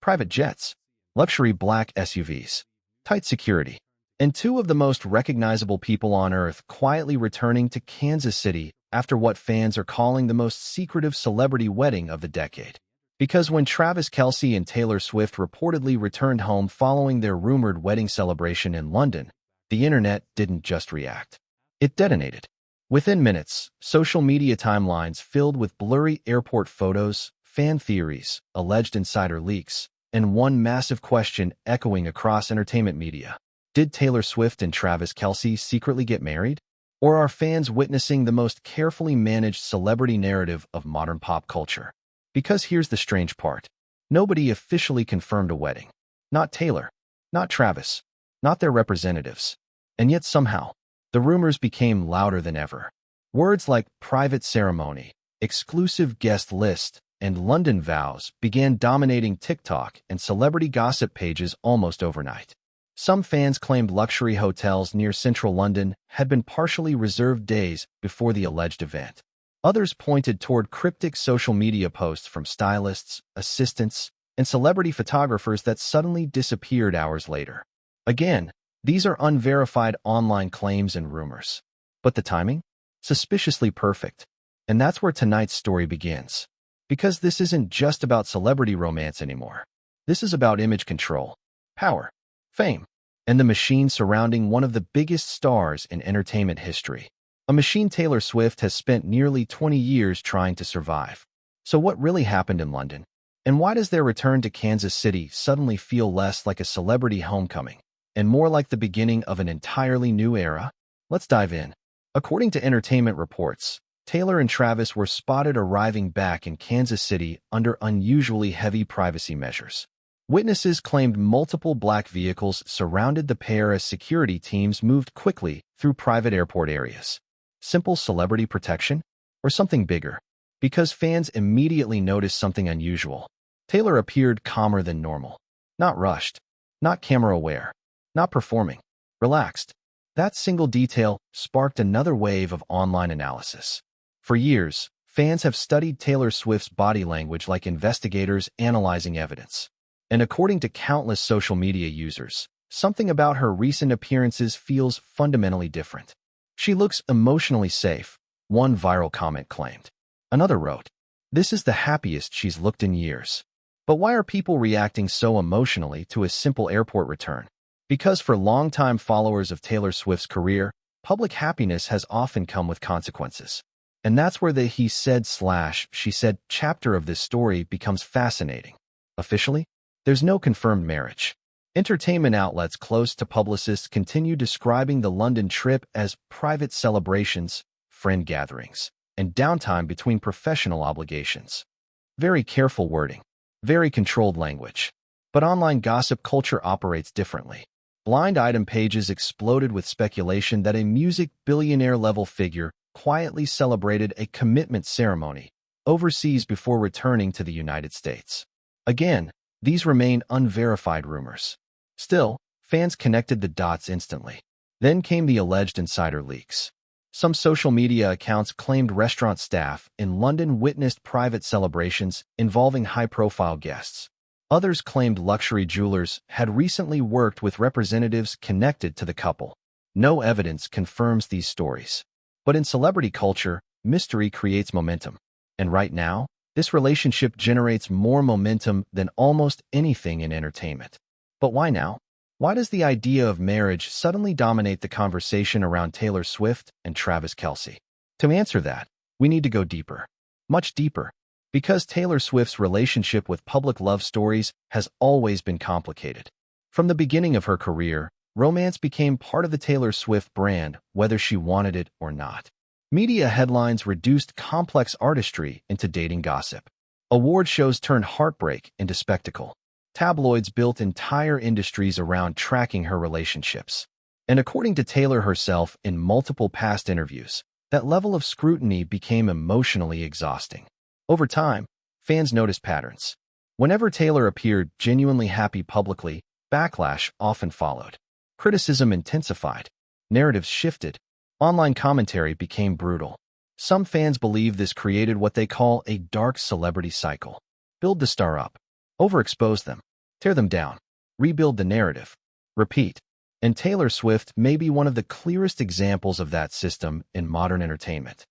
private jets, luxury black SUVs, tight security, and two of the most recognizable people on Earth quietly returning to Kansas City after what fans are calling the most secretive celebrity wedding of the decade. Because when Travis Kelce and Taylor Swift reportedly returned home following their rumored wedding celebration in London, the internet didn't just react. It detonated. Within minutes, social media timelines filled with blurry airport photos, fan theories, alleged insider leaks, and one massive question echoing across entertainment media. Did Taylor Swift and Travis Kelce secretly get married? Or are fans witnessing the most carefully managed celebrity narrative of modern pop culture? Because here's the strange part. Nobody officially confirmed a wedding. Not Taylor, not Travis, not their representatives. And yet somehow, the rumors became louder than ever. Words like private ceremony, exclusive guest list, and London vows began dominating TikTok and celebrity gossip pages almost overnight. Some fans claimed luxury hotels near central London had been partially reserved days before the alleged event. Others pointed toward cryptic social media posts from stylists, assistants, and celebrity photographers that suddenly disappeared hours later. Again, these are unverified online claims and rumors. But the timing? Suspiciously perfect. And that's where tonight's story begins. Because this isn't just about celebrity romance anymore. This is about image control, power, fame, and the machine surrounding one of the biggest stars in entertainment history. A machine Taylor Swift has spent nearly 20 years trying to survive. So what really happened in London? And why does their return to Kansas City suddenly feel less like a celebrity homecoming and more like the beginning of an entirely new era? Let's dive in. According to entertainment reports, Taylor and Travis were spotted arriving back in Kansas City under unusually heavy privacy measures. Witnesses claimed multiple black vehicles surrounded the pair as security teams moved quickly through private airport areas. Simple celebrity protection? Or something bigger? Because fans immediately noticed something unusual. Taylor appeared calmer than normal. Not rushed. Not camera-aware. Not performing. Relaxed. That single detail sparked another wave of online analysis. For years, fans have studied Taylor Swift's body language like investigators analyzing evidence. And according to countless social media users, something about her recent appearances feels fundamentally different. She looks emotionally safe, one viral comment claimed. Another wrote, "This is the happiest she's looked in years." But why are people reacting so emotionally to a simple airport return? Because for longtime followers of Taylor Swift's career, public happiness has often come with consequences. And that's where the he said/she said chapter of this story becomes fascinating. Officially, there's no confirmed marriage. Entertainment outlets close to publicists continue describing the London trip as private celebrations, friend gatherings, and downtime between professional obligations. Very careful wording, very controlled language. But online gossip culture operates differently. Blind item pages exploded with speculation that a music billionaire-level figure quietly celebrated a commitment ceremony overseas before returning to the United States. Again, these remain unverified rumors. Still, fans connected the dots instantly. Then came the alleged insider leaks. Some social media accounts claimed restaurant staff in London witnessed private celebrations involving high-profile guests. Others claimed luxury jewelers had recently worked with representatives connected to the couple. No evidence confirms these stories. But in celebrity culture, mystery creates momentum. And right now, this relationship generates more momentum than almost anything in entertainment. But why now? Why does the idea of marriage suddenly dominate the conversation around Taylor Swift and Travis Kelce? To answer that, we need to go deeper. Much deeper. Because Taylor Swift's relationship with public love stories has always been complicated. From the beginning of her career, romance became part of the Taylor Swift brand, whether she wanted it or not. Media headlines reduced complex artistry into dating gossip. Award shows turned heartbreak into spectacle. Tabloids built entire industries around tracking her relationships. And according to Taylor herself in multiple past interviews, that level of scrutiny became emotionally exhausting. Over time, fans noticed patterns. Whenever Taylor appeared genuinely happy publicly, backlash often followed. Criticism intensified. Narratives shifted. Online commentary became brutal. Some fans believe this created what they call a dark celebrity cycle. Build the star up. Overexpose them. Tear them down. Rebuild the narrative. Repeat. And Taylor Swift may be one of the clearest examples of that system in modern entertainment.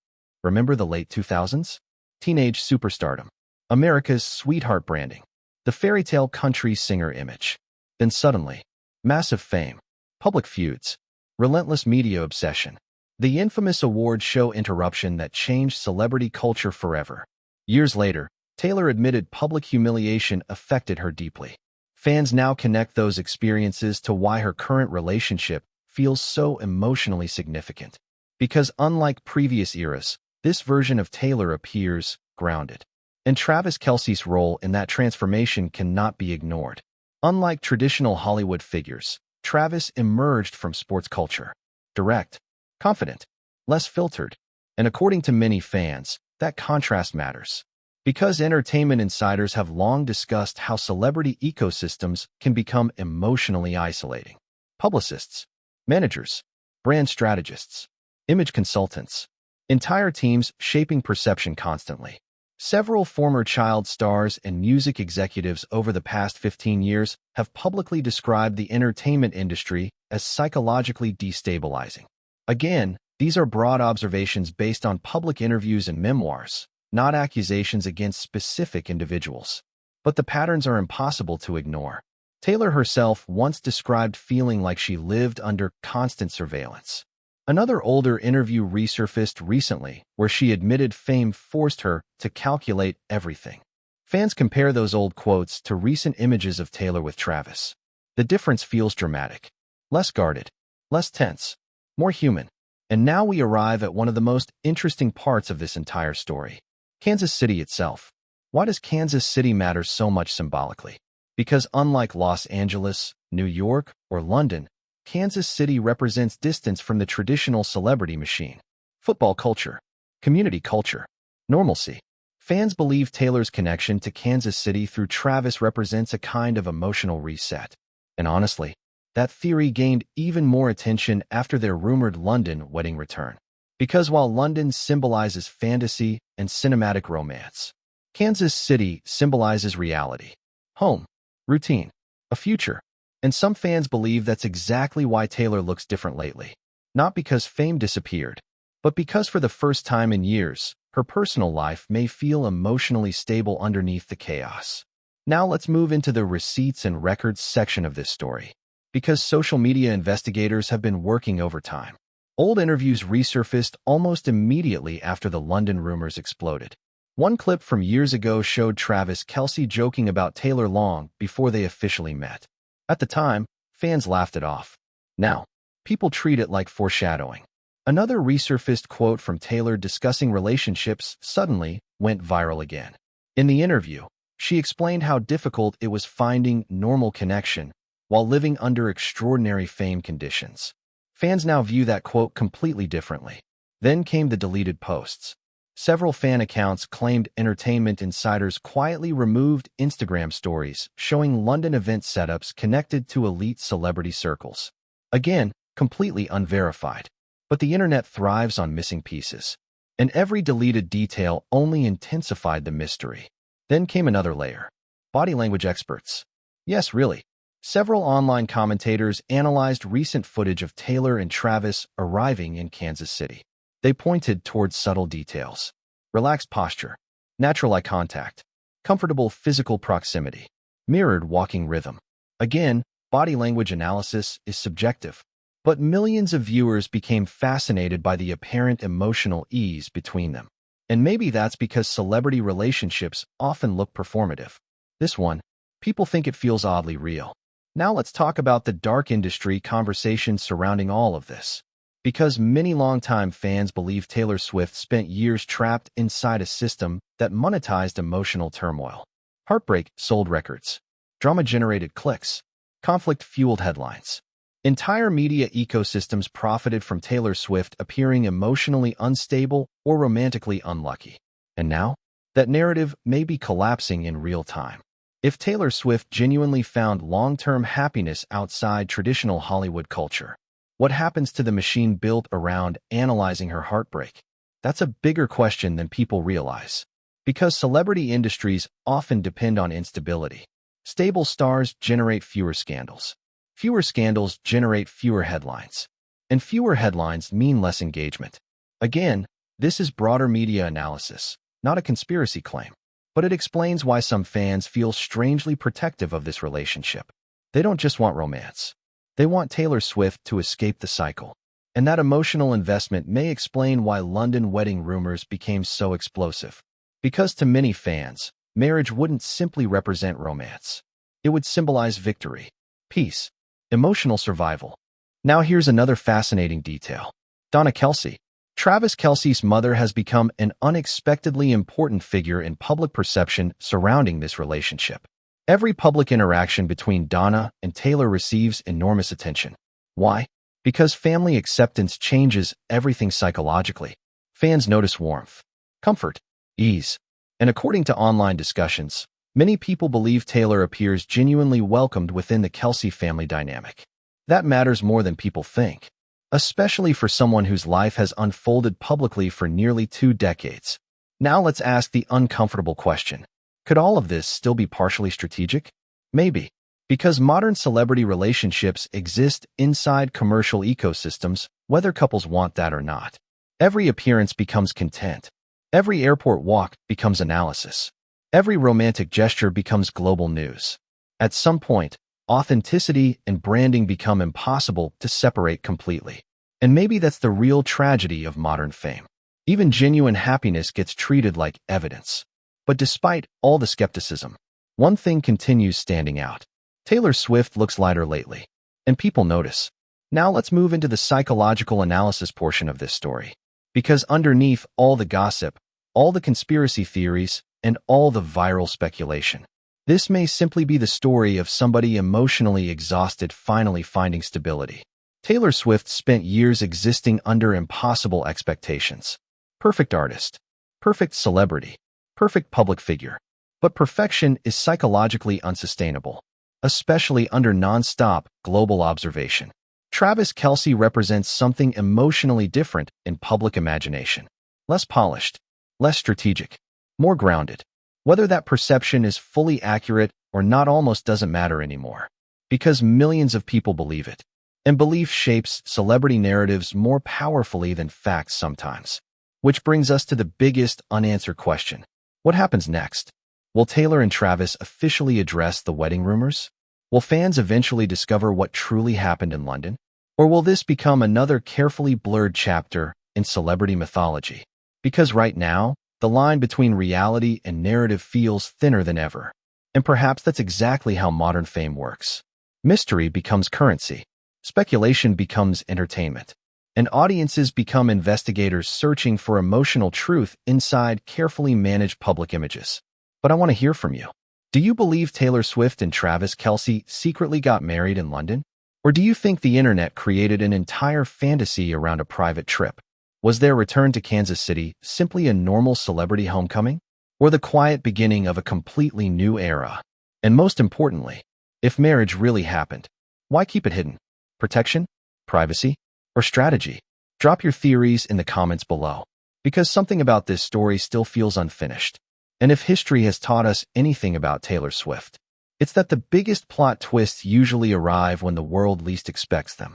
Remember the late 2000s? Teenage superstardom. America's sweetheart branding. The fairy tale country singer image. Then suddenly, massive fame. Public feuds. Relentless media obsession. The infamous award show interruption that changed celebrity culture forever. Years later, Taylor admitted public humiliation affected her deeply. Fans now connect those experiences to why her current relationship feels so emotionally significant. Because unlike previous eras, this version of Taylor appears grounded. And Travis Kelce's role in that transformation cannot be ignored. Unlike traditional Hollywood figures, Travis emerged from sports culture. Direct, confident, less filtered. And according to many fans, that contrast matters. Because entertainment insiders have long discussed how celebrity ecosystems can become emotionally isolating. Publicists, managers, brand strategists, image consultants, entire teams shaping perception constantly. Several former child stars and music executives over the past 15 years have publicly described the entertainment industry as psychologically destabilizing. Again, these are broad observations based on public interviews and memoirs, not accusations against specific individuals. But the patterns are impossible to ignore. Taylor herself once described feeling like she lived under constant surveillance. Another older interview resurfaced recently where she admitted fame forced her to calculate everything. Fans compare those old quotes to recent images of Taylor with Travis. The difference feels dramatic. Less guarded, less tense, more human. And now we arrive at one of the most interesting parts of this entire story. Kansas City itself. Why does Kansas City matter so much symbolically? Because unlike Los Angeles, New York, or London, Kansas City represents distance from the traditional celebrity machine. Football culture, community culture, normalcy. Fans believe Taylor's connection to Kansas City through Travis represents a kind of emotional reset. And honestly, that theory gained even more attention after their rumored London wedding return. Because while London symbolizes fantasy and cinematic romance, Kansas City symbolizes reality, home, routine, a future. And some fans believe that's exactly why Taylor looks different lately. Not because fame disappeared, but because for the first time in years, her personal life may feel emotionally stable underneath the chaos. Now let's move into the receipts and records section of this story. Because social media investigators have been working overtime. Old interviews resurfaced almost immediately after the London rumors exploded. One clip from years ago showed Travis Kelce joking about Taylor long before they officially met. At the time, fans laughed it off. Now, people treat it like foreshadowing. Another resurfaced quote from Taylor discussing relationships suddenly went viral again. In the interview, she explained how difficult it was finding normal connection while living under extraordinary fame conditions. Fans now view that quote completely differently. Then came the deleted posts. Several fan accounts claimed entertainment insiders quietly removed Instagram stories showing London event setups connected to elite celebrity circles. Again, completely unverified. But the internet thrives on missing pieces. And every deleted detail only intensified the mystery. Then came another layer. Body language experts. Yes, really. Several online commentators analyzed recent footage of Taylor and Travis arriving in Kansas City. They pointed towards subtle details. Relaxed posture, natural eye contact, comfortable physical proximity, mirrored walking rhythm. Again, body language analysis is subjective, but millions of viewers became fascinated by the apparent emotional ease between them. And maybe that's because celebrity relationships often look performative. This one, people think it feels oddly real. Now let's talk about the dark industry conversation surrounding all of this. Because many longtime fans believe Taylor Swift spent years trapped inside a system that monetized emotional turmoil. Heartbreak sold records. Drama generated clicks. Conflict fueled headlines. Entire media ecosystems profited from Taylor Swift appearing emotionally unstable or romantically unlucky. And now, that narrative may be collapsing in real time. If Taylor Swift genuinely found long-term happiness outside traditional Hollywood culture, what happens to the machine built around analyzing her heartbreak? That's a bigger question than people realize. Because celebrity industries often depend on instability. Stable stars generate fewer scandals. Fewer scandals generate fewer headlines. And fewer headlines mean less engagement. Again, this is broader media analysis, not a conspiracy claim. But it explains why some fans feel strangely protective of this relationship. They don't just want romance. They want Taylor Swift to escape the cycle. And that emotional investment may explain why London wedding rumors became so explosive. Because to many fans, marriage wouldn't simply represent romance. It would symbolize victory, peace, emotional survival. Now here's another fascinating detail. Donna Kelce. Travis Kelce's mother has become an unexpectedly important figure in public perception surrounding this relationship. Every public interaction between Donna and Taylor receives enormous attention. Why? Because family acceptance changes everything psychologically. Fans notice warmth, comfort, ease. And according to online discussions, many people believe Taylor appears genuinely welcomed within the Kelce family dynamic. That matters more than people think, especially for someone whose life has unfolded publicly for nearly 2 decades. Now let's ask the uncomfortable question. Could all of this still be partially strategic? Maybe. Because modern celebrity relationships exist inside commercial ecosystems, whether couples want that or not. Every appearance becomes content. Every airport walk becomes analysis. Every romantic gesture becomes global news. At some point, authenticity and branding become impossible to separate completely. And maybe that's the real tragedy of modern fame. Even genuine happiness gets treated like evidence. But despite all the skepticism, one thing continues standing out. Taylor Swift looks lighter lately, and people notice. Now let's move into the psychological analysis portion of this story. Because underneath all the gossip, all the conspiracy theories, and all the viral speculation, this may simply be the story of somebody emotionally exhausted finally finding stability. Taylor Swift spent years existing under impossible expectations. Perfect artist, perfect celebrity, perfect public figure. But perfection is psychologically unsustainable, especially under nonstop global observation. Travis Kelce represents something emotionally different in public imagination. Less polished, less strategic, more grounded. Whether that perception is fully accurate or not almost doesn't matter anymore, because millions of people believe it. And belief shapes celebrity narratives more powerfully than facts sometimes. Which brings us to the biggest unanswered question. What happens next? Will Taylor and Travis officially address the wedding rumors? Will fans eventually discover what truly happened in London? Or will this become another carefully blurred chapter in celebrity mythology? Because right now, the line between reality and narrative feels thinner than ever. And perhaps that's exactly how modern fame works. Mystery becomes currency. Speculation becomes entertainment. And audiences become investigators searching for emotional truth inside carefully managed public images. But I want to hear from you. Do you believe Taylor Swift and Travis Kelce secretly got married in London? Or do you think the internet created an entire fantasy around a private trip? Was their return to Kansas City simply a normal celebrity homecoming? Or the quiet beginning of a completely new era? And most importantly, if marriage really happened, why keep it hidden? Protection? Privacy? Or strategy? Drop your theories in the comments below, because something about this story still feels unfinished. And if history has taught us anything about Taylor Swift, it's that the biggest plot twists usually arrive when the world least expects them.